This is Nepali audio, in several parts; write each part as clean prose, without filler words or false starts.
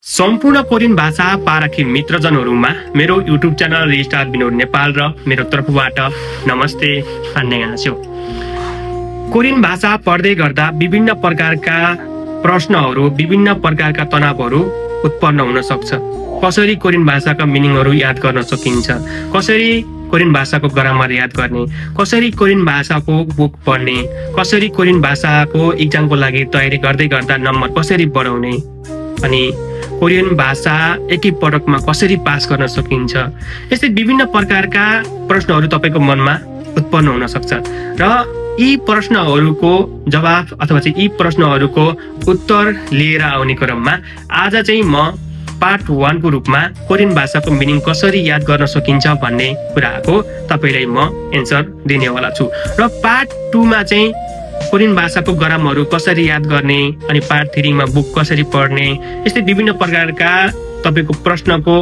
सम्पूर्ण कोरियन भाषा पारखी मित्रजनहरूमा मेरो युट्युब च्यानल रिस्टार विनोद नेपाल र मेरो तर्फबाट नमस्ते अन्यहास्यो। कोरियन भाषा पढ्दै गर्दा विभिन्न प्रकारका प्रश्नहरू, विभिन्न प्रकारका तनावहरू उत्पन्न हुन सक्छ। कसरी कोरियन भाषाका मिनिङहरू याद गर्न सकिन्छ, कसरी कोरियन भाषाको ग्रामर याद गर्ने, कसरी कोरियन भाषाको बुक पढ्ने, कसरी कोरियन भाषाको इक्जामको लागि तयारी गर्दै गर्दा नम्बर कसरी बढाउने, अनि कोरियन भाषा एकै पटकमा कसरी पास गर्न सकिन्छ, यस्तै विभिन्न प्रकारका प्रश्नहरू तपाईको मनमा उत्पन्न हुन सक्छ। र यी प्रश्नहरूको जवाफ अथवा चाहिँ यी प्रश्नहरूको उत्तर लिएर आउने क्रममा आज चाहिँ म पार्ट 1 को रूपमा कोरियन भाषाको मिनिङ कसरी याद गर्न सकिन्छ भन्ने कुराको तपाईलाई म एन्सर दिनेवाला छु। र पार्ट 2 मा चाहिँ कोरियन भाषाको ग्रामरहरू कसरी याद गर्ने अनि पार्ट 3 मा बुक कसरी पढ्ने, यस्तै विभिन्न प्रकारका तपाईको प्रश्नको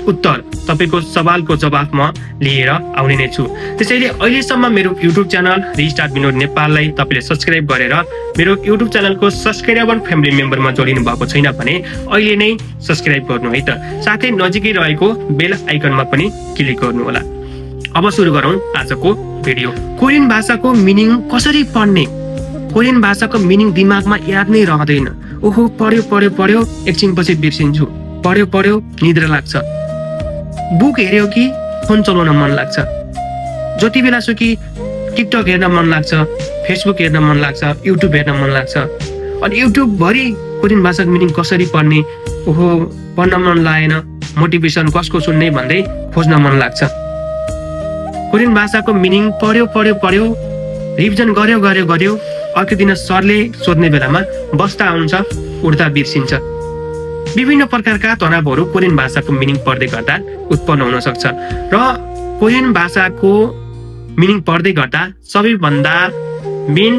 उत्तर, तपाईको सवालको जवाफ म लिएर आउने नै छु। त्यसैले अहिलेसम्म मेरो युट्युब च्यानल रिस्टार विनोद नेपाललाई तपाईले सब्स्क्राइब गरेर मेरो युट्युब च्यानलको सब्स्क्राइबर फ्यामिली मेम्बरमा जोडिनु भएको छैन भने अहिले नै सब्स्क्राइब गर्नु है त। साथै नजिकै रहेको बेल आइकनमा पनि क्लिक गर्नु होला। अब सुरु गरौँ आजको भिडियो। कोरियन भाषाको मिनिङ कसरी पढ्ने? कोरियन भाषाको मिनिङ दिमागमा याद नै रहँदैन। ओहो पढ्यो एकछिनपछि बिर्सिन्छु, पढ्यो निद्रा लाग्छ, बुक हेर्यो कि फोन चलाउन मन लाग्छ, जति बेला सुकी टिकटक हेर्न मन लाग्छ, फेसबुक हेर्न मन लाग्छ, युट्युब हेर्न मन लाग्छ। अनि युट्युब भरि कोरियन भाषाको मिनिङ कसरी पढ्ने, ओहो पढ्न मन लागेन, मोटिभेसन कसको सुन्ने भन्दै खोज्न मन लाग्छ। कोरियन भाषाको मिनिङ पढ्यो रिभिजन गर्यो अर्को दिन सरले सोध्ने बेलामा बस्दा आउँछ, उड्दा बिर्सिन्छ। विभिन्न प्रकारका तनावहरू कोरियन भाषाको मिनिङ पढ्दै गर्दा उत्पन्न हुन सक्छ। र कोरियन भाषाको मिनिङ पढ्दै गर्दा सबैभन्दा मेन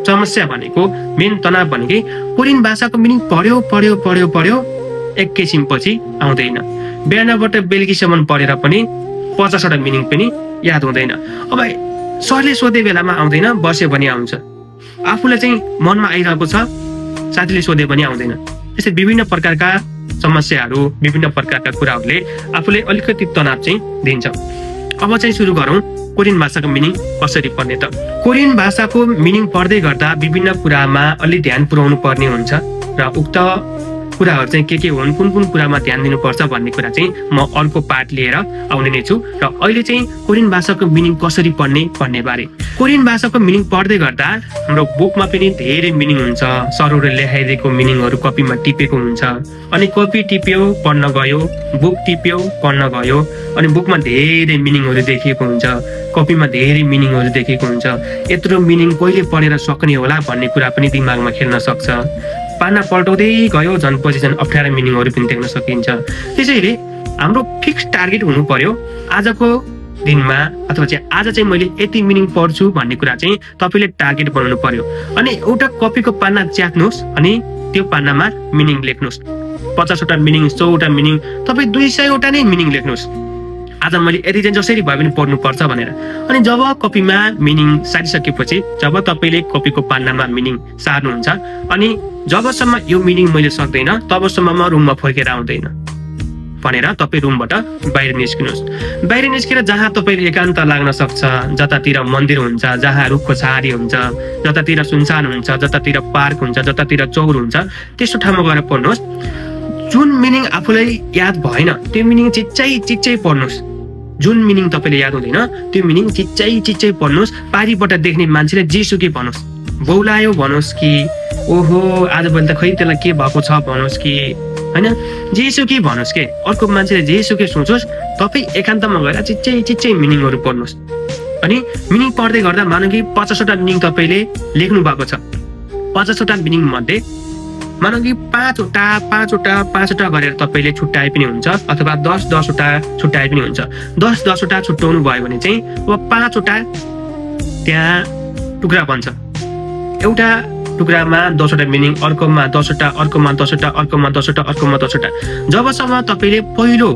समस्या भनेको, मेन तनाव भनेकै कोरियन भाषाको मिनिङ पढ्यो एकैछिनपछि आउँदैन। बिहानबाट बेलुकीसम्म पढेर पनि 50वटा मिनिङ पनि याद हुँदैन। अब सरले सोधे बेलामा आउँदैन, बस्यो भने आउँछ, आफूलाई चाहिँ मनमा आइरहेको छ, साथीले सोधे पनि आउँदैन। यस्तै विभिन्न प्रकारका समस्याहरू, विभिन्न प्रकारका कुराहरूले आफूले अलिकति तनाव चाहिँ दिन्छ। अब चाहिँ सुरु गरौँ कोरियन भाषाको मिनिङ कसरी पढ्ने त। कोरियन भाषाको मिनिङ पढ्दै गर्दा विभिन्न कुरामा अलि ध्यान पुर्याउनु पर्ने हुन्छ र उक्त कुराहरू चाहिँ के हुन्, कुन कुरामा ध्यान दिनुपर्छ भन्ने कुरा चाहिँ म अर्को पार्ट लिएर आउने नै छु। र अहिले चाहिँ कोरियन भाषाको मिनिङ कसरी पढ्ने भन्ने बारे। कोरियन भाषाको मिनिङ पढ्दै गर्दा हाम्रो बुकमा पनि धेरै मिनिङ हुन्छ। सरहरूले लेखाइदिएको मिनिङहरू कपीमा टिपेको हुन्छ, अनि कपी टिप्यो पढ्न गयो, बुक टिप्यो पढ्न गयो, अनि बुकमा धेरै मिनिङहरू देखिएको हुन्छ, कपीमा धेरै मिनिङहरू देखिएको हुन्छ। यत्रो मिनिङ कहिले पढेर सक्ने होला भन्ने कुरा पनि दिमागमा खेल्न सक्छ। पाना पल्टाउँदै गयो पछि अप्ठ्यारा मिनिङहरू पनि देख्न सकिन्छ। त्यसैले हाम्रो फिक्स टार्गेट हुनु पर्यो आजको दिनमा, अथवा चाहिँ आज चाहिँ मैले यति मिनिङ पढ्छु भन्ने कुरा चाहिँ तपाईले टार्गेट बनाउनु पर्यो। अनि एउटा कपीको पाना च्यात्नुहोस् अनि त्यो पानामा मिनिङ लेख्नुहोस्। 50वटा मिनिङ, 100वटा मिनिङ, तपाईँ 200वटा नै मिनिङ लेख्नुहोस्। आज मैले यति चाहिँ जसरी भए पनि पढ्नुपर्छ भनेर। अनि जब कपीमा मिनिङ सारिसकेपछि, जब तपाईँले कपीको पानामा मिनिङ सार्नुहुन्छ, अनि जबसम्म यो मिनिङ मैले सक्दैन तबसम्म म रुममा फर्केर आउँदैन भनेर तपाईँ रुमबाट बाहिर निस्किनुहोस्। बाहिर निस्केर जहाँ तपाईँ एकान्त लाग्न सक्छ, जतातिर मन्दिर हुन्छ, जहाँ रुखको छाहारी हुन्छ, जतातिर सुनसान हुन्छ, जतातिर पार्क हुन्छ, जतातिर चौर हुन्छ, त्यस्तो ठाउँमा गएर पढ्नुहोस्। जुन मिनिङ आफूलाई याद भएन त्यो मिनिङ चिच्चै पढ्नुहोस्। जुन मिनिङ तपाईँले याद हुँदैन त्यो मिनिङ चिच्चै पढ्नुहोस्। पारिबाट देख्ने मान्छेले जेसुकै भन्नुहोस्, बौलायो भन्नुहोस् कि ओहो आजभोलि त खै त्यसलाई के भएको छ भन्नुहोस् कि होइन, जेसुकै भन्नुहोस् के, अर्को मान्छेले जेसुकै सोचोस्, तपाईँ एकान्तमा गएर चिच्चै मिनिङहरू पढ्नुहोस्। अनि मिनिङ पढ्दै गर्दा मानौँ कि 50वटा मिनिङ तपाईँले लेख्नु भएको छ। 50वटा मिनिङ मध्ये मानौँ कि 5वटा गरेर तपाईँले छुट्याए पनि हुन्छ, अथवा 10-10वटा छुट्याए पनि हुन्छ। 10-10वटा छुट्याउनु भयो भने चाहिँ अब 5वटा त्यहाँ टुक्रा बन्छ। एउटा टुक्रामा 10वटा मिनिङ, अर्कोमा 10वटा, अर्कोमा 10वटा, अर्कोमा 10वटा, अर्कोमा 10वटा। जबसम्म तपाईँले पहिलो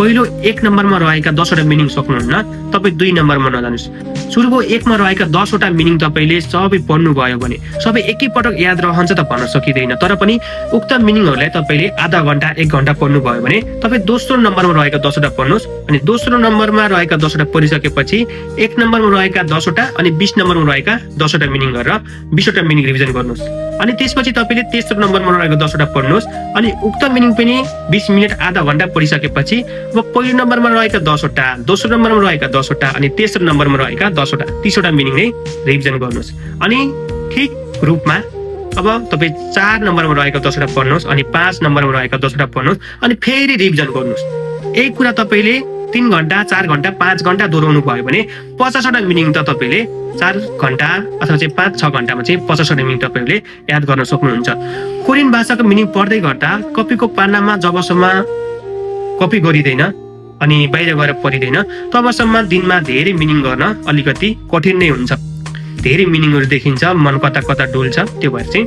1 नम्बरमा रहेका 10वटा मिनिङ सक्नुहुन्न, तपाईँ 2 नम्बरमा नजानुहोस्। सुरुको 1 मा रहेका 10 वटा मिनिङ तपाईले सबै पढ्नु भयो भने सबै एकैपटक याद रहन्छ त भन्न सकिदैन, तर पनि उक्त मिनिङहरूलाई तपाईले आधा घण्टा 1 घण्टा पढ्नु भयो भने तपाई दोस्रो नम्बरमा रहेका 10 वटा पढ्नुस् अनि दोस्रो नम्बरमा रहेका 10 वटा पढिसकेपछि 1 नम्बरमा रहेका 10 वटा अनि 20 नम्बरमा रहेका 10 वटा मिनिङ गरेर 20 वटा मिनिङ रिभिजन गर्नुस् अनि त्यसपछि तपाईले तेस्रो नम्बरमा रहेको 10 वटा पढ्नुस् अनि उक्त मिनिङ पनि 20 मिनेट आधा घण्टा पढिसकेपछि अब पहिलो नम्बरमा रहेका 10 वटा, दोस्रो नम्बरमा रहेका 10 वटा अनि तेस्रो नम्बरमा रहेका 10 वटा 30 वटा मिनिङ नै रिभिजन गर्नुस् अनि ठीक रूपमा अब तपाई 4 नम्बरमा रहेका 10 वटा पढ्नुस् अनि 5 नम्बरमा रहेका 10 वटा पढ्नुस् अनि फेरि रिभिजन गर्नुस्। यही कुरा तपाईले 3 घण्टा 4 घण्टा 5 घण्टा दोहोऱ्याउनु भयो भने 50 वटा मिनिङ त तपाईले 4 घण्टा अथवा चाहिँ 5-6 घण्टामा चाहिँ 50 वटा मिनिङ तपाईले याद गर्न सक्नुहुन्छ। कोरियन भाषाको मिनिङ पढ्दै गर्दा कपीको पानामा जबसम्म कपी गरिदैन अनि बाहिर गएर पढिदैन तबसम्म दिनमा धेरै मिनिङ गर्न अलिकति कठिन नै हुन्छ। धेरै मिनिङहरू देखिन्छ, मन कता कता डुल्छ, त्यो भएर चाहिँ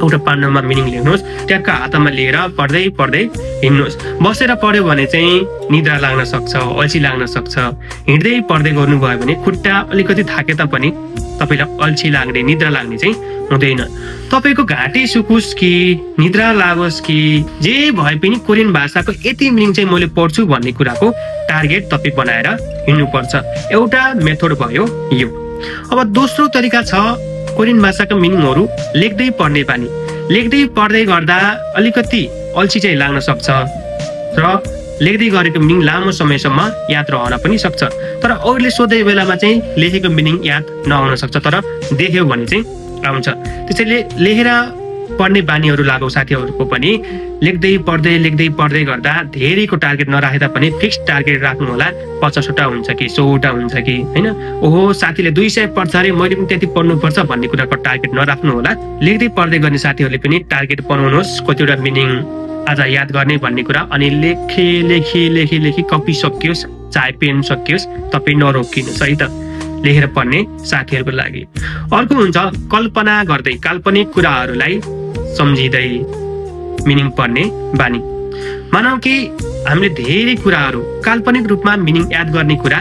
एउटा पानामा मिनिङ लेख्नुहोस्, ट्याक्क हातमा लिएर पढ्दै पढ्दै हिँड्नुहोस्। बसेर पढ्यो भने चाहिँ निद्रा लाग्न सक्छ, अल्छी लाग्न सक्छ। हिँड्दै पढ्दै गर्नुभयो भने खुट्टा अलिकति थाके तापनि तपाईलाई अल्छी लाग्ने निद्रा लाग्ने चाहिँ हुँदैन। तपाईको घाँटी सुकुस् कि निद्रा लागोस् कि जे भए पनि कोरियन भाषाको यति मिनिङ चाहिँ मैले पढ्छु भन्ने कुराको टार्गेट तपाई बनाएर हिँड्नुपर्छ। एउटा मेथड भयो यो। अब दोस्रो तरिका छ कोरियन भाषाका मिनिङहरू लेख्दै पढ्ने बानी। लेख्दै पढ्दै गर्दा अलिकति अल्छी चाहिँ लाग्न सक्छ र लेख्दै गरेको मिनिङ लामो समयसम्म याद रहन पनि सक्छ, तर अरूले सोधे बेलामा चाहिँ लेखेको मिनिङ याद नआउन सक्छ, तर देख्यो भने चाहिँ आउँछ। त्यसैले लेखेर पढ्ने बानीहरू लागौ साथीहरूको पनि। लेख्दै पढ्दै गर्दा धेरैको टार्गेट नराखेता पनि फिक्स टार्गेट राख्नु होला। 50 वटा हुन्छ कि 100 वटा हुन्छ कि हैन, ओहो साथीले 200 पढ्छ अरे मैले पनि त्यति पढ्नुपर्छ भन्ने कुराको टार्गेट नराख्नु होला। लेख्दै पढ्दै गर्ने साथीहरूले पनि टार्गेट बनाउनुहोस् कतिवटा मिनिङ आज याद गर्ने भन्ने कुरा अनि लेखी कपी सकियोस् चाहे पेन सकियोस् तपाई नरोकिनुहोस् है त लेखेर पढ्ने साथीहरूको लागि। अर्को हुन्छ कल्पना गर्दै काल्पनिक कुराहरूलाई सम्झिँदै मिनिङ पढ्ने बानी। मानौ कि हामीले धेरै कुराहरू काल्पनिक रूपमा मिनिङ याद गर्ने कुरा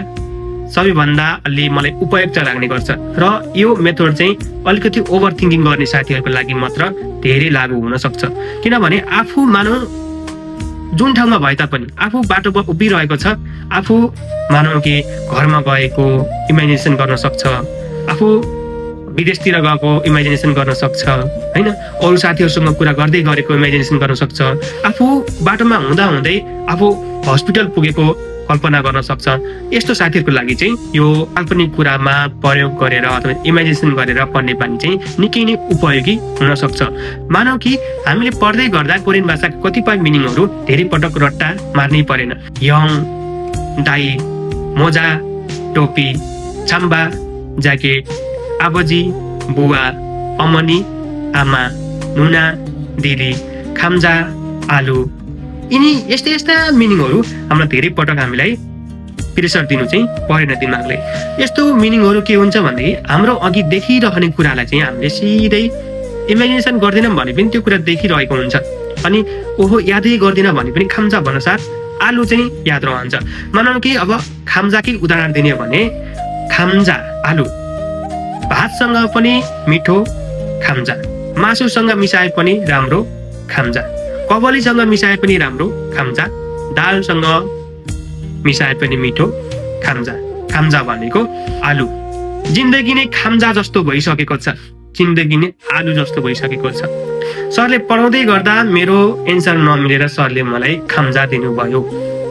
सबैभन्दा अलि मलाई उपयुक्त लाग्ने गर्छ र यो मेथड चाहिँ अलिकति ओभर थिङ्किङ गर्ने साथीहरूको लागि मात्र धेरै लागू हुन सक्छ। किनभने आफू मानौ जुन ठाउँमा भए तापनि आफू बाटोमा उभिरहेको छ, आफू मानौ कि घरमा गएको इमेजिनेसन गर्न सक्छ, आफू विदेशतिर गएको इमेजिनेसन गर्न सक्छ हैन, अरू साथीहरूसँग कुरा गर्दै गरेको इमेजिनेसन गर्न सक्छ, आफू बाटोमा हुँदा हुँदै आफू हस्पिटल पुगेको कल्पना गर्न सक्छ। यस्तो साथीहरूको लागि चाहिँ यो काल्पनिक कुरामा प्रयोग गरेर अथवा इमेजिनेसन गरेर पढ्ने बानी चाहिँ निकै नै उपयोगी हुन सक्छ। मानौ कि हामीले पढ्दै गर्दा कोरियन भाषाको कतिपय मिनिङहरू धेरै पटक रट्टा मार्नै परेन। यङ, दाई, मोजा, टोपी, छाम्बा, ज्याकेट, आबजी, बुवा, अमनी, आमा, नुना, दिदी, खाम्जा, आलु, यिनी यस्ता मिनिङहरू हामीलाई धेरै पटक हामीलाई प्रेसर दिनु चाहिँ परेन दिमागले। यस्तो मिनिङहरू के हुन्छ भन्दाखेरि हाम्रो अघि देखिरहने कुरालाई चाहिँ हामीले सिधै इमेजिनेसन गर्दैनौँ भने पनि त्यो कुरा देखिरहेको हुन्छ अनि ओहो यादै गर्दिन भने पनि खाम्जा भन्नसाथ आलु चाहिँ याद रहन्छ। मानौ कि अब खाम्जाकै उदाहरण दिने भने खाम्जा आलु, भातसँग पनि मिठो खाम्जा, मासुसँग मिसाए पनि राम्रो खाम्जा, कबलीसँग मिसाए पनि राम्रो खाम्जा, दालसँग मिसाए पनि मिठो खाम्जा। खाम्जा भनेको आलु। जिन्दगी नै खाम्जा जस्तो भइसकेको छ, जिन्दगी नै आलु जस्तो भइसकेको छ। सरले पढाउँदै गर्दा मेरो एन्सर नमिलेर सरले मलाई खाम्जा दिनुभयो,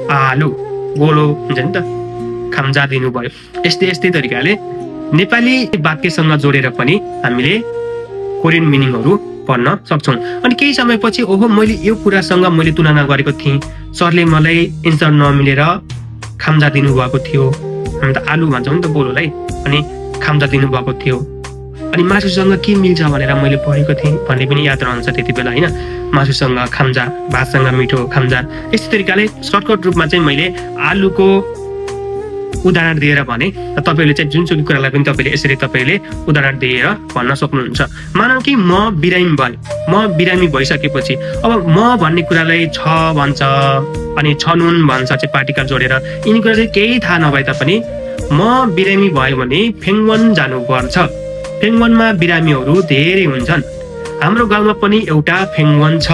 आलु गोलो हुन्छ नि त, खाम्जा दिनुभयो। यस्तै तरिकाले नेपाली वाक्यसँग जोडेर पनि हामीले कोरियन मिनिङहरू पढ्न सक्छौँ। अनि केही समयपछि ओहो मैले यो कुरासँग मैले तुलना गरेको थिएँ, सरले मलाई एन्सर नमिलेर खाम्जा दिनुभएको थियो, हामी त आलु भन्छौँ नि त गोलोलाई, अनि खाम्जा दिनुभएको थियो, अनि मासुसँग के मिल्छ भनेर मैले पढेको थिएँ भन्ने पनि याद रहन्छ त्यति बेला होइन। मासुसँग खाम्जा, भातसँग मिठो खाम्जा। यस्तै तरिकाले सर्टकट रूपमा चाहिँ मैले आलुको उदाहरण दिएर भने तपाईले चाहिँ जुनसुकै कुरालाई पनि तपाईले यसरी तपाईले उदाहरण दिएर भन्न सक्नुहुन्छ। मानौ कि म बिरामी भए, म बिरामी भइसकेपछि अब म भन्ने कुरालाई छ भन्छ अनि छ नुन भन्छ चाहिँ पार्टिकल जोडेर, यिनी कुरा चाहिँ केही थाहा नभए तापनि म बिरामी भयो भने फेङवन जानुपर्छ। फेङवनमा बिरामीहरू धेरै हुन्छन्। हाम्रो गाउँमा पनि एउटा फेङवन छ।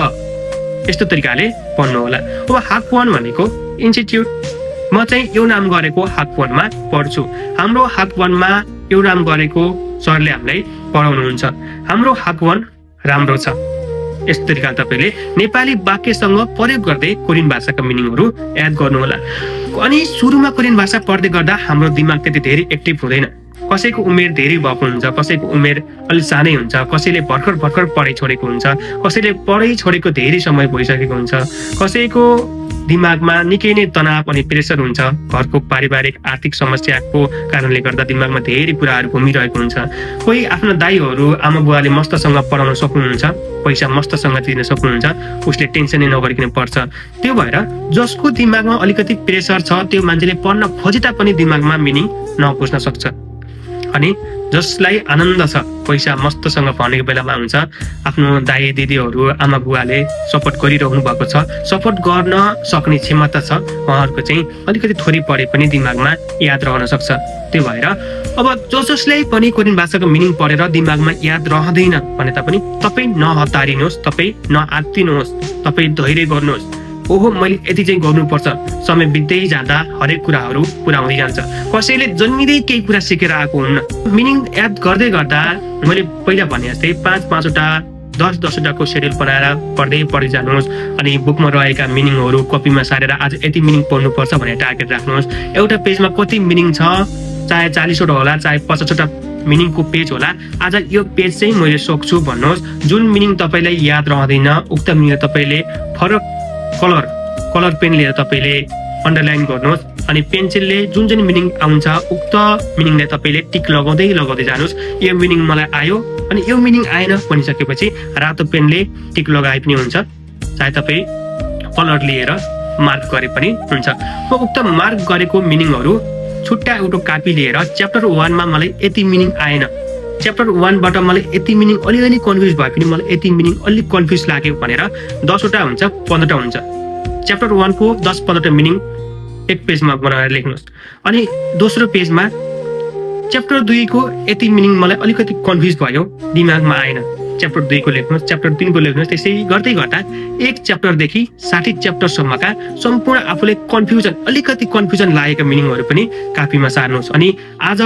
यस्तो तरिकाले पढ्नु होला। अब हाकवन भनेको इन्स्टिट्युट। म चाहिँ यो नाम गरेको हाकवनमा पढ्छु। हाम्रो हाकवनमा यो नाम गरेको सरले हामीलाई पढाउनुहुन्छ। हाम्रो हाकवन राम्रो छ। यस तरिकाले तपाईले नेपाली वाक्यसँग प्रयोग गर्दै कोरियन भाषाका मिनिङहरू याद गर्नु होला। अनि सुरुमा कोरियन भाषा पढ्दै गर्दा हाम्रो दिमाग त्यति धेरै एक्टिभ हुँदैन। कसैको उमेर धेरै भएको हुन्छ, कसैको उमेर अलि सानै हुन्छ, कसैले भर्खर पढाइ छोडेको हुन्छ, कसैले पढाइ छोडेको धेरै समय भइसकेको हुन्छ, कसैको दिमागमा निकै नै तनाव अनि प्रेसर हुन्छ। घरको पारिवारिक आर्थिक समस्याको कारणले गर्दा दिमागमा धेरै कुराहरू घुमिरहेको हुन्छ। कोही आफ्नो दाइहरू आमा बुवाले मस्तसँग पढाउन सक्नुहुन्छ, पैसा मस्तसँग दिन सक्नुहुन्छ, उसले टेन्सनै नगरिकन पढ्छ। त्यो भएर जसको दिमागमा अलिकति प्रेसर छ त्यो मान्छेले पढ्न खोजे तापनि दिमागमा मिनिङ नबुझ्न सक्छ। अनि जसलाई आनन्द छ, पैसा मस्तसँग भनेको बेलामा हुन्छ, आफ्नो दाइ दिदीहरू आमा बुवाले सपोर्ट गरिरहनु भएको छ, सपोर्ट गर्न सक्ने क्षमता छ, उहाँहरूको चाहिँ अलिकति थोरै पढे पनि दिमागमा याद रहन सक्छ। त्यो भएर अब जसले पनि कोरियन भाषाको मिनिङ पढेर दिमागमा याद रहँदैन भने तापनि तपाईँ नहतारिनुहोस्, तपाईँ नआत्तिनुहोस्, तपाईँ धैर्य गर्नुहोस्। ओहो मैले यति चाहिँ गर्नुपर्छ। समय बित्दै जाँदा हरेक कुराहरू पुरा हुँदै जान्छ। कसैले जन्मिँदै केही कुरा सिकेर आएको हुन्न। मिनिङ याद गर्दै गर्दा मैले पहिला भने जस्तै 5-5वटा 10-10वटाको सेड्युल बनाएर पढ्दै जानुहोस्। अनि बुकमा रहेका मिनिङहरू कपीमा सारेर आज यति मिनिङ पढ्नुपर्छ भनेर टार्गेट राख्नुहोस्। एउटा पेजमा कति मिनिङ छ, चाहे 40वटा होला, चाहे 50वटा मिनिङको पेज होला, आज यो पेज चाहिँ मैले सक्छु भन्नुहोस्। जुन मिनिङ तपाईँलाई याद रहँदैन उक्त मिनिङ तपाईँले फरक कलर पेन लिएर तपाईँले अन्डरलाइन गर्नुहोस्। अनि पेन्सिलले जुन मिनिङ आउँछ उक्त मिनिङलाई तपाईँले टिक लगाउँदै जानुहोस्। यो मिनिङ मलाई आयो अनि यो मिनिङ आएन भनिसकेपछि रातो पेनले टिक लगाए पनि हुन्छ, चाहे तपाईँ कलर लिएर मार्क गरे पनि हुन्छ। उक्त मार्क गरेको मिनिङहरू छुट्टा एउटा कापी लिएर च्याप्टर 1 मा मलाई यति मिनिङ आएन, च्याप्टर 1 बाट मलाई यति मिनिङ अलिअलि कन्फ्युज भयो पनि मलाई यति मिनिङ अलि कन्फ्युज लाग्यो भनेर 10वटा हुन्छ 15वटा हुन्छ। च्याप्टर 1 को 10-15वटा मिनिङ एक पेजमा बनाएर लेख्नुहोस्। अनि दोस्रो पेजमा च्याप्टर 2 को यति मिनिङ मलाई अलिकति कन्फ्युज भयो, दिमागमा आएन, च्याप्टर 2 को लेख्नुहोस्, च्याप्टर 3 को लेख्नुहोस्। त्यसै गर्दै गर्दा एक च्याप्टरदेखि 60 च्याप्टरसम्मका सम्पूर्ण आफूले अलिकति कन्फ्युजन लागेका मिनिङहरू पनि कापीमा सार्नुहोस्। अनि आज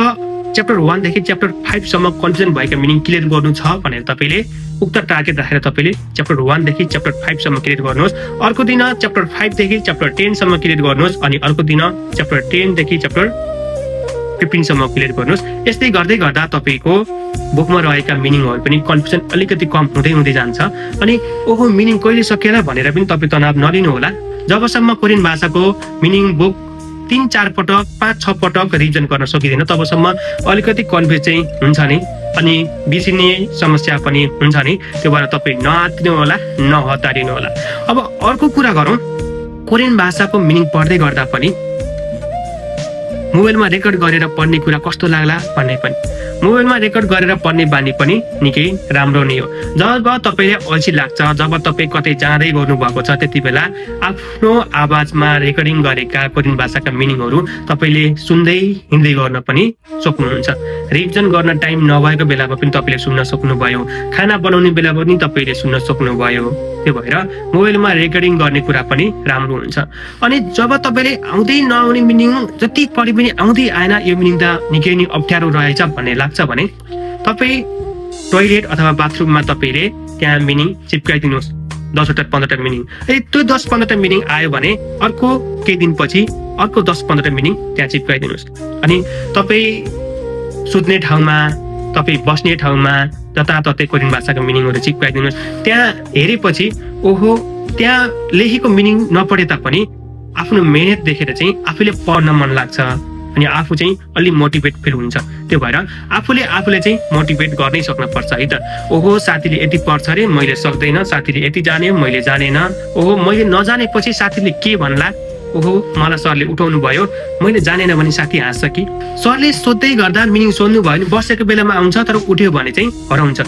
च्याप्टर 1 देखि च्याप्टर 5 सम्म कन्फ्युजन भएका मिनिङ क्लियर गर्नु छ भनेर तपाईले उक्त टार्गेट राखेर तपाईले च्याप्टर 1 देखि च्याप्टर 5 सम्म क्लियर गर्नुहोस्। अर्को दिन च्याप्टर 5 देखि च्याप्टर 10 सम्म क्लियर गर्नुहोस्। अनि अर्को दिन च्याप्टर 10 देखि च्याप्टर 15 सम्म क्लियर गर्नुहोस्। यस्तै गर्दै गर्दा तपाईको बुकमा रहेका मिनिङहरू पनि कन्फ्युजन अलिकति कम हुँदै जान्छ। अनि ओहो मिनिङ कहिले सकिएला भनेर पनि तपाई तनाव नलिनु होला। जबसम्म कोरियन भाषाको मिनिङ बुक 3-4 पटक 5-6 पटक रिभिजन गर्न सकिदैन तबसम्म अलिकति कन्फ्युज चाहिँ हुन्छ नि, अनि बिर्सिने समस्या पनि हुन्छ नि। त्यो भएर तपाई नआत्तिनु होला, नहतारिनु होला। अब अर्को कुरा गरौँ, कोरियन भाषाको मिनिङ पढ्दै गर्दा पनि मोबाइलमा रेकर्ड गरेर पढ्ने कुरा कस्तो लाग्ला भन्ने पनि। मोबाइलमा रेकर्ड गरेर पढ्ने बानी पनि निकै राम्रो नै हो। जब तपाईले अल्छी लाग्छ, जब तपाई कतै जाँदै गर्नु भएको छ त्यति बेला आफ्नो आवाजमा रेकर्डिङ गरेका कोरियन भाषाका मिनिङहरू तपाईले सुन्दै हिँड्दै गर्न पनि सक्नुहुन्छ। रिभिजन गर्न टाइम नभएको बेलामा पनि तपाईले सुन्न सक्नुभयो, खाना बनाउने बेला पनि तपाईले सुन्न सक्नुभयो। त्यो भएर मोबाइलमा रेकर्डिङ गर्ने कुरा पनि राम्रो हुन्छ। अनि जब तपाईले आउँदै नआउने मिनिङ जति पढे पनि आउँदै आएन, यो मिनिङ त निकै नै अप्ठ्यारो रहेछ भन्ने लाग्छ भने तपाई टोयलेट अथवा बाथरुममा तपाईले त्यहाँ मिनिङ चिपकाइदिनुहोस् 10वटा 15वटा मिनिङ। त्यो 10-15वटा मिनिङ आयो भने अर्को केही दिनपछि अर्को 10-15वटा मिनिङ त्यहाँ चिपकाइदिनुहोस्। अनि तपाई सुत्ने ठाउँमा, तपाई बस्ने ठाउँमा जताततै कोरियन भाषाको मिनिङहरू चिपकाइदिनुहोस्। त्यहाँ हेरेपछि ओहो त्यहाँ लेखेको मिनिङ नपढे तापनि आफ्नो मेहनत देखेर चाहिँ आफूले पढ्न मन लाग्छ अनि आफू चाहिँ अलि मोटिभेट फिल हुन्छ। त्यो भएर आफूले चाहिँ मोटिभेट गर्नै सक्नुपर्छ है त। ओहो साथीले यति पढ्छ रे मैले सक्दैन, साथीले यति जाने मैले जानेन, ओहो मैले नजानेपछि साथीले के भन्ला, ओहो मलाई सरले उठाउनु भयो मैले जानेन भने साथी हाँस्छ कि। सरले सोध्दै गर्दा मिनिङ सोध्नु भयो भने बसेको बेलामा आउँछ तर उठ्यो भने चाहिँ हराउँछ।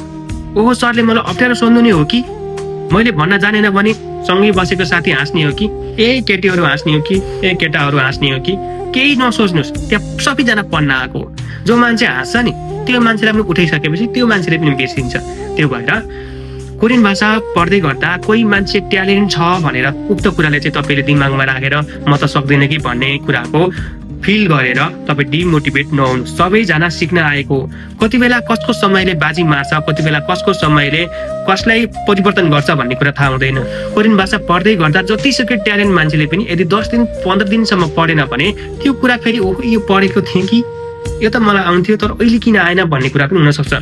ओहो सरले मलाई अप्ठ्यारो सोध्नु नै हो कि मैले भन्न जानेन भने सँगै बसेको साथी हाँस्ने हो कि केटीहरू हाँस्ने हो कि केटाहरू हाँस्ने हो कि केही नसोच्नुहोस्, त्यहाँ सबैजना पढ्न आएको हो। जो मान्छे हाँस्छ नि त्यो मान्छेलाई पनि उठाइसकेपछि त्यो मान्छेले पनि बिर्सिन्छ। त्यो भएर कोरियन भाषा पढ्दै गर्दा कोही मान्छे ट्यालेन्ट छ भनेर उक्त कुराले चाहिँ तपाईँले दिमागमा राखेर म त सक्दैन कि भन्ने कुराको फिल गरेर तपाईँ डिमोटिभेट नहुनु। सबैजना सिक्न आएको, कति बेला कसको समयले बाजी मार्छ, कति बेला कसको समयले कसलाई परिवर्तन गर्छ भन्ने कुरा थाहा हुँदैन। कोरियन भाषा पढ्दै गर्दा जतिसुकै ट्यालेन्ट मान्छेले पनि यदि 10 दिन 15 दिनसम्म पढेन भने त्यो कुरा फेरि यो पढेको थिएँ कि यो त मलाई आउँथ्यो तर अहिले किन आएन भन्ने कुरा पनि हुनसक्छ।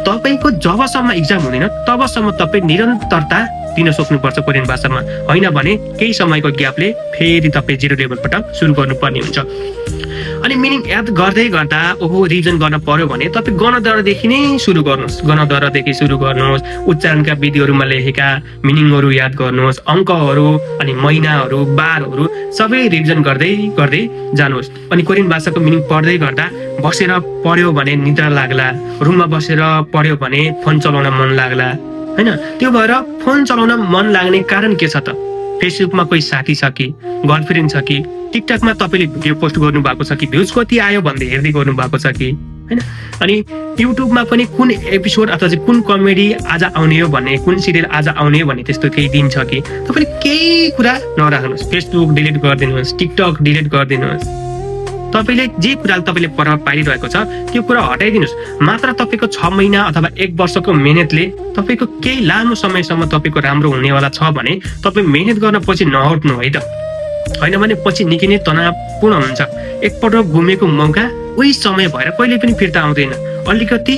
तपाईँको जबसम्म इक्जाम हुँदैन तबसम्म तपाईँ निरन्तरता दिन सक्नुपर्छ कोरियन भाषामा, होइन भने केही समयको ग्यापले फेरि तपाईँ 0 लेभलबाट सुरु गर्नुपर्ने हुन्छ। अनि मिनिङ याद गर्दै गर्दा रिभिजन गर्न पर्यो भने तपाईँ गणद्वारादेखि नै सुरु गर्नुहोस्। गणद्वारादेखि सुरु गर्नुहोस्, उच्चारणका विधिहरूमा लेखेका मिनिङहरू याद गर्नुहोस्, अङ्कहरू अनि महिनाहरू बारहरू सबै रिभिजन गर्दै गर्दै जानुहोस्। अनि कोरियन भाषाको मिनिङ पढ्दै गर्दा बसेर पढ्यो भने निद्रा लाग्ला, रुममा बसेर पढ्यो भने फोन चलाउन मन लाग्ला, हैन? त्यो भएर फोन चलाउन मन लाग्ने कारण के छ त? फेसबुकमा कोही साथी छ कि, गर्लफ्रेन्ड छ कि, टिकटकमा तपाईँले भिडियो पोस्ट गर्नु भएको छ कि, भ्युज कति आयो भन्दै हेर्दै गर्नु भएको छ कि, हैन? अनि युट्युबमा पनि कुन एपिसोड अथवा चाहिँ कुन कमेडी आज आउने हो भन्ने, कुन सिरियल आज आउने हो भन्ने त्यस्तो केही दिन छ कि, तपाईँले केही कुरा नराख्नुहोस्। फेसबुक डिलिट गरिदिनुहोस्, टिकटक डिलिट गरिदिनुहोस्। तपाईँले जे कुरा तपाईँले प्रभाव पारिरहेको छ त्यो कुरा हटाइदिनुहोस्। मात्र तपाईँको 6 महिना अथवा 1 वर्षको मेहनतले तपाईँको केही लामो समयसम्म तपाईँको राम्रो हुनेवाला छ भने तपाईँ मेहनत गर्न पछि नहट्नु है त, होइन भने पछि निकै नै तनावपूर्ण हुन्छ। एकपटक गुमेको मौका उही समय भएर कहिले पनि फिर्ता आउँदैन, अलिकति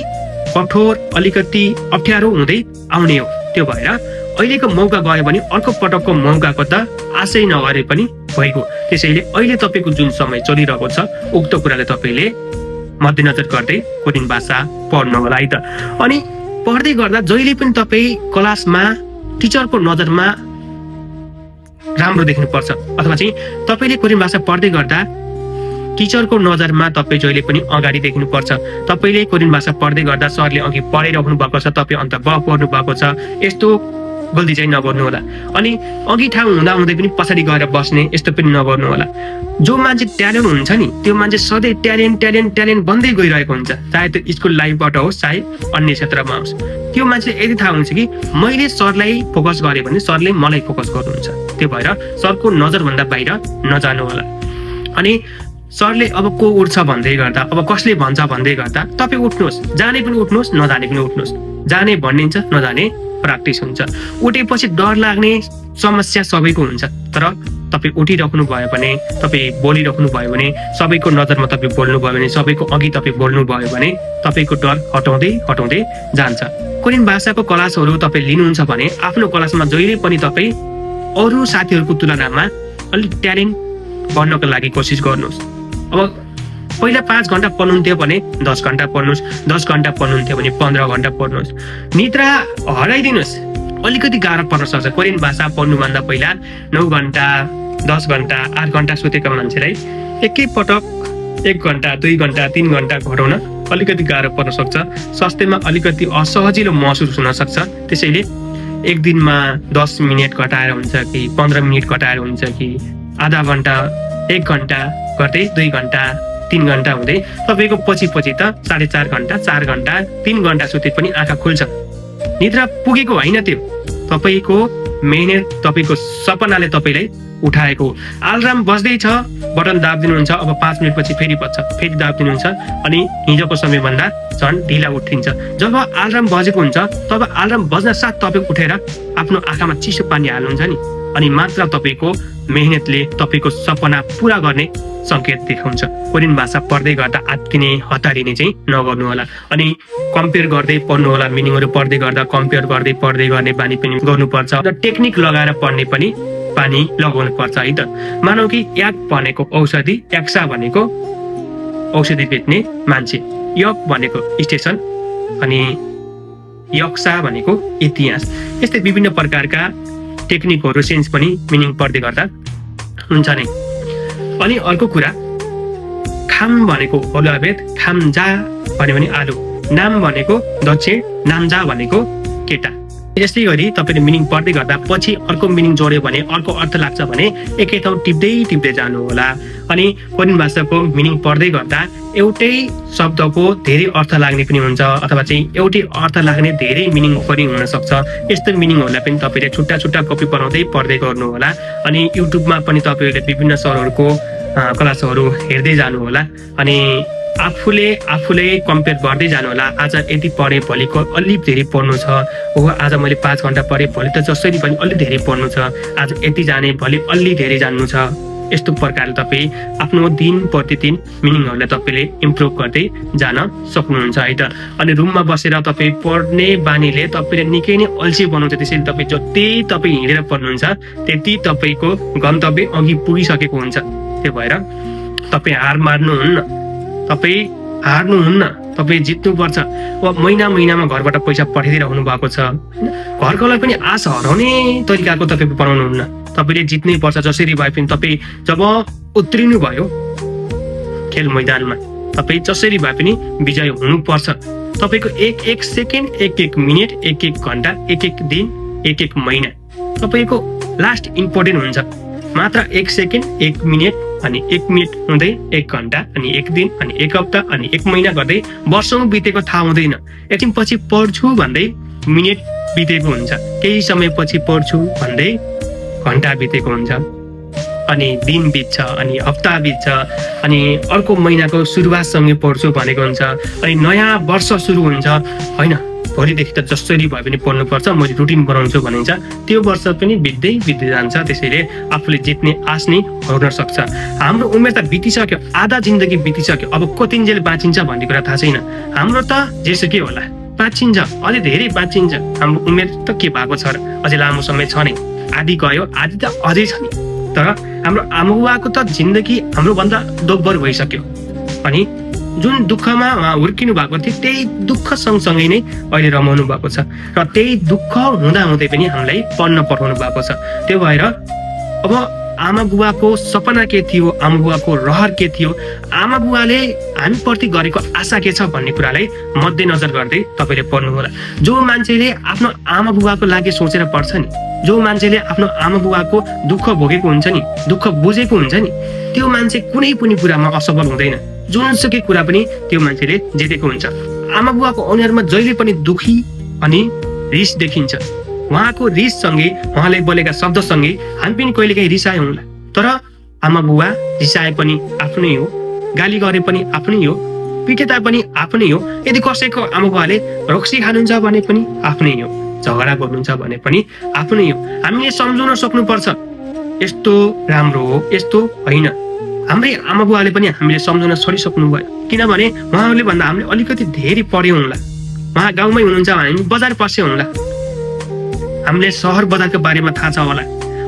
कठोर अलिकति अप्ठ्यारो हुँदै आउने हो। त्यो भएर अहिलेको मौका गयो भने अर्को पटकको मौकाको त आशै नगरे पनि भइगयो। त्यसैले अहिले तपाईँको जुन समय चलिरहेको छ उक्त कुराले तपाईँले मध्यनजर गर्दै कोरियन भाषा पढ्नु होला है त। अनि पढ्दै गर्दा जहिले पनि तपाईँ क्लासमा टिचरको नजरमा राम्रो देख्नुपर्छ, अथवा चाहिँ तपाईँले कोरियन भाषा पढ्दै गर्दा टिचरको नजरमा तपाईँ जहिले पनि अगाडि देख्नुपर्छ। तपाईँले कोरियन भाषा पढ्दै गर्दा सरले अघि पढाइराख्नु भएको छ, तपाईँ अन्त ब पढ्नु भएको छ, यस्तो गल्ती चाहिँ नगर्नु होला। अनि अघि ठाउँ हुँदा हुँदै पनि पछाडि गएर बस्ने यस्तो पनि नगर्नु होला। जो मान्छे ट्यालेन्ट हुन्छ नि त्यो मान्छे सधैँ ट्यालेन्ट भन्दै गइरहेको हुन्छ, चाहे त्यो स्कुल लाइफबाट होस् चाहे अन्य क्षेत्रमा होस्। त्यो मान्छेले यदि थाहा हुन्छ कि मैले सरलाई फोकस गरेँ भने सरले मलाई फोकस गर्नुहुन्छ। त्यो भएर सरको नजरभन्दा बाहिर नजानु होला। अनि सरले अब को उठ्छ भन्दै गर्दा, अब कसले भन्छ भन्दै गर्दा तपाईँ उठ्नुहोस्, जाने पनि उठ्नुहोस्, नजाने पनि उठ्नुहोस्। जाने भनिन्छ, नजाने प्र्याक्टिस हुन्छ। उठेपछि डर लाग्ने समस्या सबैको हुन्छ, तर तपाईँ उठिराख्नु भयो भने, तपाईँ बोलिराख्नु भयो भने, सबैको नजरमा तपाईँ बोल्नु भयो भने, सबैको अघि तपाईँ बोल्नु भयो भने तपाईँको डर हटाउँदै हटाउँदै जान्छ। कोरियन भाषाको क्लासहरू तपाईँ लिनुहुन्छ भने आफ्नो क्लासमा जहिले पनि तपाईँ अरू साथीहरूको तुलनामा अलिक ट्यालेन्ट बन्नको लागि कोसिस गर्नुहोस्। अब पहिला 5 घन्टा पढ्नुहुन्थ्यो भने 10 घन्टा पढ्नुहोस्, 10 घन्टा पढ्नुहुन्थ्यो भने 15 घन्टा पढ्नुहोस्। निद्रा हराइदिनुहोस्, अलिकति गाह्रो पर्न सक्छ। कोरियन भाषा पढ्नुभन्दा पहिला 9 घन्टा 10 घन्टा 8 घन्टा सुतेका मान्छेलाई एकैपटक 1 घन्टा 2 घन्टा 3 घन्टा घटाउन अलिकति गाह्रो पर्न सक्छ। स्वास्थ्यमा अलिकति असहजिलो महसुस हुन सक्छ। त्यसैले एक दिनमा 10 मिनट घटाएर हुन्छ कि 15 मिनट घटाएर हुन्छ कि आधा घन्टा 1 घन्टा गर्दै 2 घन्टा 3 घन्टा हुँदै तपाईँको पछि त 4.5 घन्टा 4 घन्टा 3 घन्टा सुते पनि आँखा खुल्छ। निद्रा पुगेको होइन, त्यो तपाईँको मेहनत तपाईँको सपनाले तपाईँलाई उठाएको। अलार्म बज्दैछ, बटन दाबिदिनुहुन्छ, अब 5 मिनटपछि फेरि बज्छ, फेरि दाबिदिनुहुन्छ अनि हिजोको समयभन्दा झन् ढिला उठिन्छ। जब अलार्म बजेको हुन्छ तब अलार्म बज्न साथ तपाईँ उठेर आफ्नो आँखामा चिसो पानी हाल्नुहुन्छ नि, अनि मात्र तपाईँको मेहनतले तपाईँको सपना पुरा गर्ने सङ्केत देखाउँछ। कोरियन भाषा पढ्दै गर्दा आत्तिने हतारिने चाहिँ नगर्नु होला। अनि कम्पेयर गर्दै पढ्नु होला। मिनिङहरू पढ्दै गर्दा कम्पेयर गर्दै पढ्दै गर्ने बानी पनि गर्नुपर्छ र टेक्निक लगाएर पढ्ने पनि बानी लगाउनु पर्छ है त। मानौ कि याक भनेको औषधि, याक्सा भनेको औषधि बेच्ने मान्छे, यक भनेको स्टेसन अनि यक्सा भनेको इतिहास। यस्तै विभिन्न प्रकारका टेक्निकहरू सेन्स पनि मिनिङ पढ्दै गर्दा हुन्छ नै। अनि अर्को कुरा, खाम भनेको होलाभेद, खामजा भन्यो भने आलु, नाम भनेको दक्षिण, नामजा भनेको केटा। यसै गरी तपाईँले मिनिङ पढ्दै गर्दा पछि अर्को मिनिङ जोड्यो भने अर्को अर्थ लाग्छ भने एकै ठाउँ टिप्दै जानु होला। अनि कोरियन भाषाको मिनिङ पढ्दै गर्दा एउटै शब्दको धेरै अर्थ लाग्ने पनि हुन्छ अथवा चाहिँ एउटै अर्थ लाग्ने धेरै मिनिङ पनि हुन सक्छ। यस्तो मिनिङहरूलाई पनि तपाईँले छुट्टा छुट्टा कपी बनाउँदै पढ्दै गर्नु होला। अनि युट्युबमा पनि तपाईँहरूले विभिन्न सरहरूको क्लासहरू हेर्दै जानु होला। अनि आफूले कम्पेयर गर्दै जानु होला। आज यति पढेँ, भोलिको अलि धेरै पढ्नु छ। आज मैले 5 घन्टा पढेँ, भोलि त जसरी पनि अलि धेरै पढ्नु छ। आज यति जाने, भोलि अलि धेरै जान्नु छ। यस्तो प्रकारले तपाईँ आफ्नो दिन प्रतिदिन मिनिङहरूलाई तपाईँले इम्प्रुभ गर्दै जान सक्नुहुन्छ है त। अनि रुममा बसेर तपाईँ पढ्ने बानीले तपाईँले निकै नै अल्छी बनाउँछ। त्यसैले तपाईँ जति तपाईँ हिँडेर पढ्नुहुन्छ त्यति तपाईँको गन्तव्य अघि पुगिसकेको हुन्छ। त्यो भएर तपाईँ हार मार्नुहुन्न, तपाईँ हार्नुहुन्न, तपाईँ जित्नुपर्छ। अब महिनामा घरबाट पैसा पठाइदिइरहनु भएको छ, घरकोलाई पनि आशा हराउने तरिकाको तपाईँ बनाउनुहुन्न। तपाईँले जित्नै पर्छ जसरी भए पनि। तपाईँ जब उत्रिनु भयो खेल मैदानमा, तपाईँ जसरी भए पनि विजय हुनुपर्छ। तपाईँको एक सेकेन्ड, एक मिनट, एक घन्टा, एक दिन, एक महिना तपाईँको लास्ट इम्पोर्टेन्ट हुन्छ। मात्र 1 सेकेन्ड, 1 मिनट अनि 1 मिनट हुँदै 1 घन्टा अनि 1 दिन अनि 1 हप्ता अनि 1 महिना गर्दै वर्षौं बितेको थाहा हुँदैन। एकछिन पछि पढ्छु भन्दै मिनट बितेको हुन्छ, केही समय पछि पढ्छु भन्दै घन्टा बितेको हुन्छ, अनि दिन बित्छ, अनि हप्ता बित्छ, अनि अर्को महिनाको सुरुवातसँगै पढ्छु भनेको हुन्छ, अनि नयाँ वर्ष सुरु हुन्छ। होइन, भोलिदेखि त जसरी भए पनि पढ्नुपर्छ, मैले रुटिन बनाउँछु भनिन्छ। त्यो वर्ष पनि बित्दै जान्छ। त्यसैले आफूले जित्ने आश नै हुन सक्छ। हाम्रो उमेर त बितिसक्यो, आधा जिन्दगी बितिसक्यो। अब कतिन्जेल बाँचिन्छ भन्ने कुरा थाहा छैन। हाम्रो त जेसुकै होला बाँचिन्छ, अझै धेरै बाँचिन्छ। हाम्रो उमेर त के भएको छ र, अझै लामो समय छ नै। आधी गयो, आधी त अझै छ नि। तर हाम्रो आमाबुवाको त जिन्दगी हाम्रोभन्दा दोब्बर भइसक्यो। अनि जुन दुःखमा उहाँ हुर्किनु भएको थियो त्यही दुःख सँगसँगै नै अहिले रमाउनु भएको छ। र त्यही दुःख हुँदाहुँदै पनि हामीलाई पढ्न पठाउनु भएको छ। त्यो भएर अब आमा बुवाको सपना के थियो, आमा बुवाको रहर के थियो, आमा बुवाले हामीप्रति गरेको आशा के छ भन्ने कुरालाई मध्यनजर गर्दै तपाईँले पढ्नु होला। जो मान्छेले आफ्नो आमा बुवाको लागि सोचेर पढ्छ नि, जो मान्छेले आफ्नो आमा बुवाको दुःख भोगेको हुन्छ नि, दुःख बुझेको हुन्छ नि, त्यो मान्छे कुनै पनि कुरामा असफल हुँदैन। जुनसुकै कुरा पनि त्यो मान्छेले जितेको हुन्छ। आमा बुवाको अनुहारमा जहिले पनि दुखी अनि रिस देखिन्छ। उहाँको रिससँगै, उहाँले बोलेका शब्दसँगै हामी पनि कहिलेकाहीँ रिसायौँ होला। तर आमा बुवा रिसाए पनि आफ्नै हो, गाली गरे पनि आफ्नै हो, पिटे तापनि आफ्नै हो। यदि कसैको आमा बुवाले रक्सी खानुहुन्छ भने पनि आफ्नै हो, झगडा गर्नुहुन्छ भने पनि आफ्नै हो। हामीले सम्झाउन सक्नुपर्छ, यस्तो राम्रो हो, यस्तो होइन। हाम्रै आमा बुवाले पनि हामीले सम्झाउन छोडिसक्नु भयो। किनभने उहाँहरूले भन्दा हामीले अलिकति धेरै पढ्यौँ होला। उहाँ गाउँमै हुनुहुन्छ भने हामी बजार पस्यौँ होला, हामीले सहर बजारको बारेमा थाहा छ होला,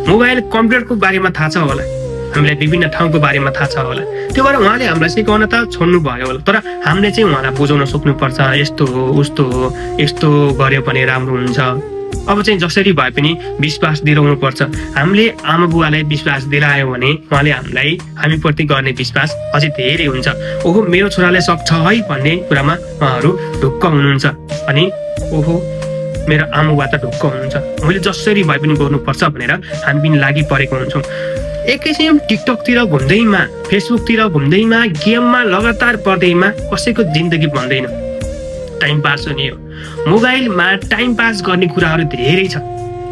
मोबाइल कम्प्युटरको बारेमा थाहा छ होला, हामीलाई विभिन्न ठाउँको बारेमा थाहा छ होला। त्यो भएर उहाँले हामीलाई सिकाउन त छोड्नु भयो होला। तर हामीले चाहिँ उहाँलाई बुझाउन सक्नुपर्छ, यस्तो हो, उस्तो हो, यस्तो गर्यो भने राम्रो हुन्छ। अब चाहिँ जसरी भए पनि विश्वास दिलाउनु पर्छ। हामीले आमा बुवालाई विश्वास दिलायो भने उहाँले हामीलाई हामीप्रति गर्ने विश्वास अझै धेरै हुन्छ। ओहो, मेरो छोराले सक्छ है भन्ने कुरामा उहाँहरू ढुक्क हुनुहुन्छ। अनि ओहो, मेरो आमा बुवा त ढुक्क हुनुहुन्छ, मैले जसरी भए पनि गर्नुपर्छ भनेर हामी पनि लागि परेको हुन्छौँ। एकैछिन टिकटकतिर घुम्दैमा, फेसबुकतिर घुम्दैमा, गेममा लगातार पढ्दैमा कसैको जिन्दगी बन्दैन। टाइम पास हुने हो। मोबाइलमा टाइम पास गर्ने कुराहरू धेरै छ।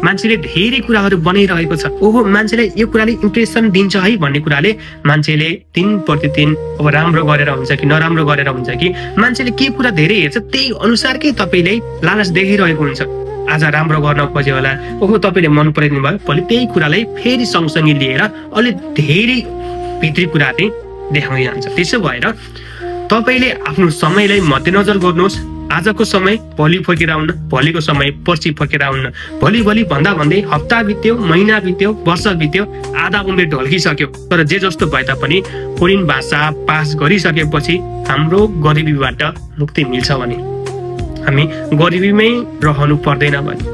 मान्छेले धेरै कुराहरू बनाइरहेको छ। ओहो, मान्छेले यो कुराले इम्प्रेसन दिन्छ है भन्ने कुराले मान्छेले दिन प्रतिदिन अब राम्रो गरेर हुन्छ कि नराम्रो गरेर हुन्छ कि मान्छेले के कुरा धेरै हेर्छ त्यही अनुसारकै तपाईँले लालच देखाइरहेको हुन्छ। आज राम्रो गर्न खोज्यो होला, ओहो तपाईँले मन पराइदिनु भयो, भोलि त्यही कुरालाई फेरि सँगसँगै लिएर अलिक धेरै भित्री कुरा चाहिँ देखाउँदै जान्छ। त्यसो भएर तपाईँले आफ्नो समयलाई मध्यनजर गर्नुहोस्। आजको समय भोलि फर्केर आउन, भोलिको समय पर्सि फर्केर आउन। भोलि भन्दा भन्दै हप्ता बित्यो, महिना बित्यो, वर्ष बित्यो, आधा उमेर ढल्किसक्यो। तर जे जस्तो भए तापनि कोरियन भाषा पास गरिसकेपछि हाम्रो गरिबीबाट मुक्ति मिल्छ भने, हामी गरिबीमै रहनु पर्दैन भने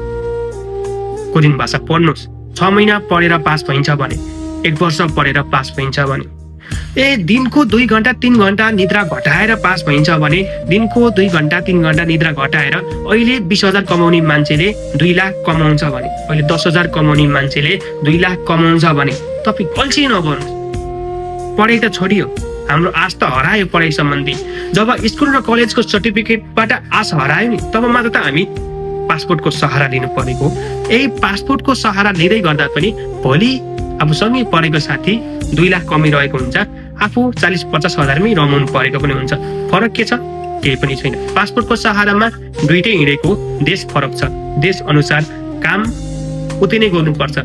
कोरियन भाषा पढ्नुहोस्। 6 महिना पढेर पास भइन्छ भने, 1 वर्ष पढेर पास भइन्छ भने, दिनको 2 घण्टा 3 घण्टा निद्रा घटाएर पास भइन्छ भने दिनको 2 घण्टा 3 घण्टा निद्रा घटाएर अहिले 20,000 कमाउने मान्छेले 2 लाख कमाउँछ भने, अहिले 10,000 कमाउने मान्छेले 2 लाख कमाउँछ भने तपाईँ अल्छी नबन्नुहोस्। पढाइ त छोडियो, हाम्रो आश त हरायो पढाइ सम्बन्धी। जब स्कुल र कलेजको सर्टिफिकेटबाट आश हरायो नि तब मात्र त हामी पासपोर्टको सहारा लिनु परेको। यही पासपोर्टको सहारा लिँदै गर्दा पनि भोलि अब सँगै पढेको साथी 2 लाख कमाइरहेको हुन्छ, आफू 40-50 हजारमै रमाउनु परेको पनि हुन्छ। फरक के छ? केही पनि छैन। पासपोर्टको सहारामा दुइटै हिँडेको देश फरक छ। देश अनुसार काम उति नै गर्नुपर्छ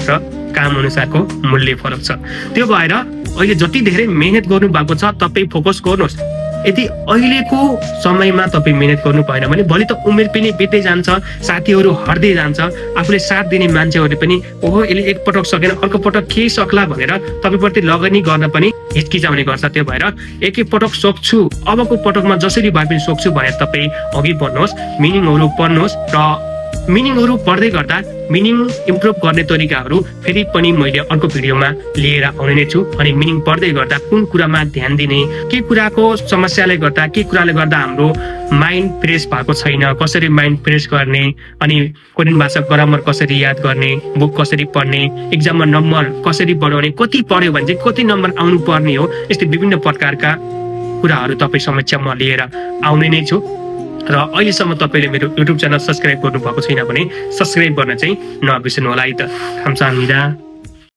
र काम अनुसारको मूल्य फरक छ। त्यो भएर अहिले जति धेरै मेहनत गर्नु भएको छ तपाईँ फोकस गर्नुहोस्। यदि अहिलेको समयमा तपाईँ मेहनत गर्नु भएन भने भोलि त उमेर पनि बित्दै जान्छ, साथीहरू हट्दै जान्छ, आफूले साथ दिने मान्छेहरूले पनि ओहो यसले एक पटक सकेन अर्को पटक के सक्ला भनेर तपाईँप्रति लगानी गर्न पनि हिचकिचाउने गर्छ। त्यो भएर एक पटक सक्छु, अबको पटकमा जसरी भए पनि सक्छु भनेर तपाईँ अघि बढ्नुहोस्, मिनिङहरू पढ्नुहोस् र मिनिङहरू पढ्दै गर्दा मिनिङ इम्प्रुभ गर्ने तरिकाहरू फेरि पनि मैले अर्को भिडियोमा लिएर आउने नै छु। अनि मिनिङ पढ्दै गर्दा कुन कुरामा ध्यान दिने, के कुराको समस्याले गर्दा के कुराले गर्दा हाम्रो माइन्ड फ्रेस भएको छैन, कसरी माइन्ड फ्रेस गर्ने, अनि कोरियन भाषा ग्रामर कसरी याद गर्ने, बुक कसरी पढ्ने, एक्जाममा नम्बर कसरी बढाउने, कति पढ्यो भने चाहिँ कति नम्बर आउनु पर्ने हो, यस्तै विभिन्न प्रकारका कुराहरू तपाईँ समक्ष म लिएर आउने नै छु। र अहिलेसम्म तपाईँले मेरो युट्युब च्यानल सब्सक्राइब गर्नुभएको छैन भने सब्सक्राइब गर्न चाहिँ नबिर्सनु होला है त। 감사합니다।